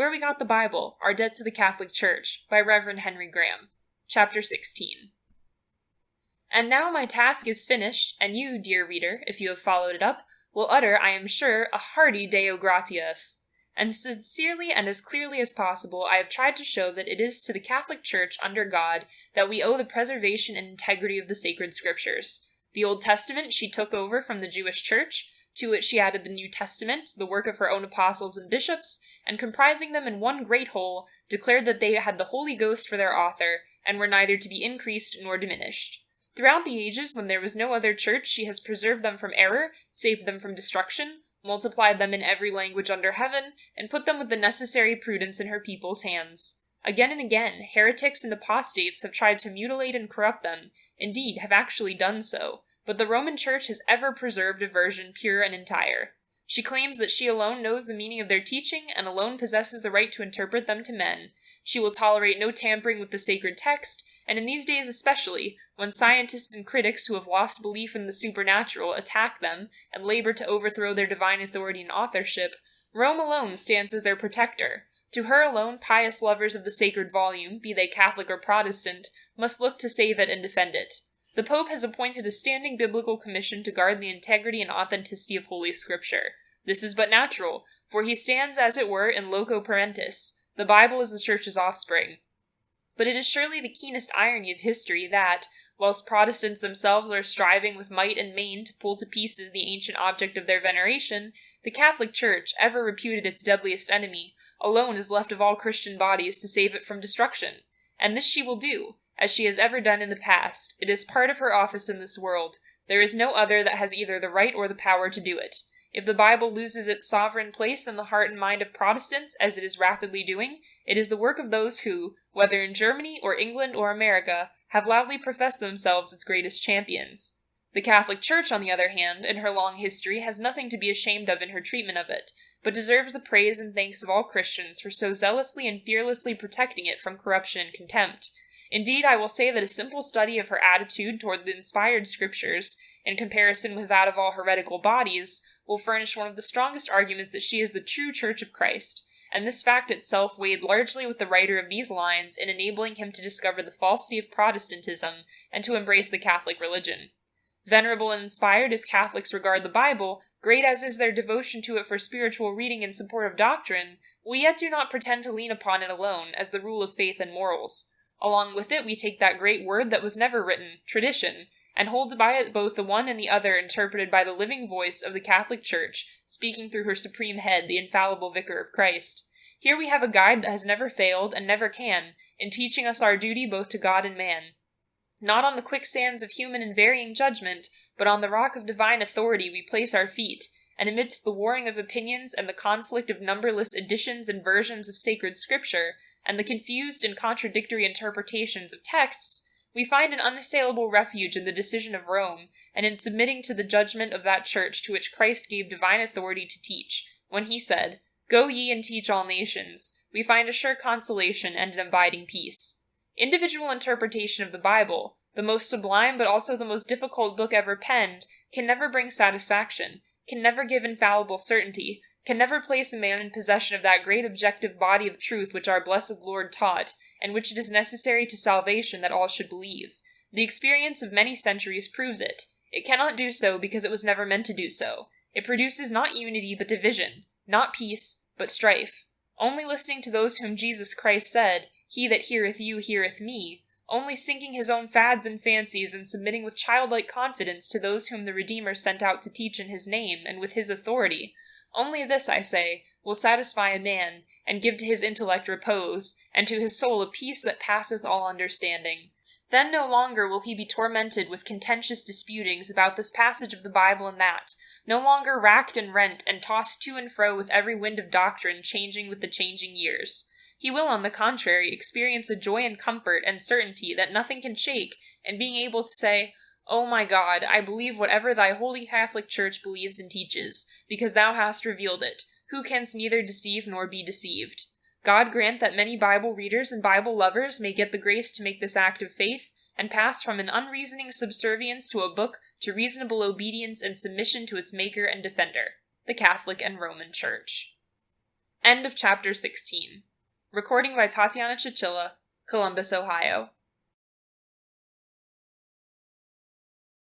Where We Got the Bible, Our Debt to the Catholic Church, by Reverend Henry Graham. Chapter 16. And now my task is finished, and you, dear reader, if you have followed it up, will utter, I am sure, a hearty Deo gratias. And sincerely and as clearly as possible, I have tried to show that it is to the Catholic Church under God that we owe the preservation and integrity of the sacred scriptures. The Old Testament she took over from the Jewish Church, to which she added the New Testament, the work of her own apostles and bishops, and comprising them in one great whole, declared that they had the Holy Ghost for their author, and were neither to be increased nor diminished. Throughout the ages, when there was no other church, she has preserved them from error, saved them from destruction, multiplied them in every language under heaven, and put them with the necessary prudence in her people's hands. Again and again, heretics and apostates have tried to mutilate and corrupt them, indeed, have actually done so, but the Roman Church has ever preserved a version pure and entire. She claims that she alone knows the meaning of their teaching, and alone possesses the right to interpret them to men. She will tolerate no tampering with the sacred text, and in these days especially, when scientists and critics who have lost belief in the supernatural attack them, and labor to overthrow their divine authority and authorship, Rome alone stands as their protector. To her alone pious lovers of the sacred volume, be they Catholic or Protestant, must look to save it and defend it. The Pope has appointed a standing biblical commission to guard the integrity and authenticity of Holy Scripture. This is but natural, for he stands as it were in loco parentis. The Bible is the Church's offspring. But it is surely the keenest irony of history that, whilst Protestants themselves are striving with might and main to pull to pieces the ancient object of their veneration, the Catholic Church, ever reputed its deadliest enemy, alone is left of all Christian bodies to save it from destruction. And this she will do, as she has ever done in the past. It is part of her office in this world. There is no other that has either the right or the power to do it. If the Bible loses its sovereign place in the heart and mind of Protestants, as it is rapidly doing, it is the work of those who, whether in Germany or England or America, have loudly professed themselves its greatest champions. The Catholic Church, on the other hand, in her long history, has nothing to be ashamed of in her treatment of it, but deserves the praise and thanks of all Christians for so zealously and fearlessly protecting it from corruption and contempt. Indeed, I will say that a simple study of her attitude toward the inspired scriptures, in comparison with that of all heretical bodies, will furnish one of the strongest arguments that she is the true Church of Christ, and this fact itself weighed largely with the writer of these lines in enabling him to discover the falsity of Protestantism and to embrace the Catholic religion. Venerable and inspired as Catholics regard the Bible, great as is their devotion to it for spiritual reading and support of doctrine, we yet do not pretend to lean upon it alone as the rule of faith and morals. Along with it we take that great word that was never written, tradition, and hold by it both the one and the other interpreted by the living voice of the Catholic Church, speaking through her supreme head, the infallible Vicar of Christ. Here we have a guide that has never failed, and never can, in teaching us our duty both to God and man. Not on the quicksands of human and varying judgment, but on the rock of divine authority we place our feet, and amidst the warring of opinions and the conflict of numberless editions and versions of sacred scripture, and the confused and contradictory interpretations of texts, we find an unassailable refuge in the decision of Rome, and in submitting to the judgment of that Church to which Christ gave divine authority to teach, when he said, "Go ye and teach all nations," we find a sure consolation and an abiding peace. Individual interpretation of the Bible, the most sublime but also the most difficult book ever penned, can never bring satisfaction, can never give infallible certainty, can never place a man in possession of that great objective body of truth which our blessed Lord taught, and which it is necessary to salvation that all should believe. The experience of many centuries proves it. It cannot do so because it was never meant to do so. It produces not unity but division, not peace but strife. Only listening to those whom Jesus Christ said, "He that heareth you heareth me," only sinking his own fads and fancies and submitting with childlike confidence to those whom the Redeemer sent out to teach in his name and with his authority, only this, I say, will satisfy a man, and give to his intellect repose, and to his soul a peace that passeth all understanding. Then no longer will he be tormented with contentious disputings about this passage of the Bible and that, no longer racked and rent and tossed to and fro with every wind of doctrine changing with the changing years. He will, on the contrary, experience a joy and comfort and certainty that nothing can shake, in being able to say, "O my God, I believe whatever thy holy Catholic Church believes and teaches, because thou hast revealed it, who canst neither deceive nor be deceived." God grant that many Bible readers and Bible lovers may get the grace to make this act of faith, and pass from an unreasoning subservience to a book to reasonable obedience and submission to its maker and defender, the Catholic and Roman Church. End of chapter 16. Recording by Tatiana Chichilla, Columbus, Ohio.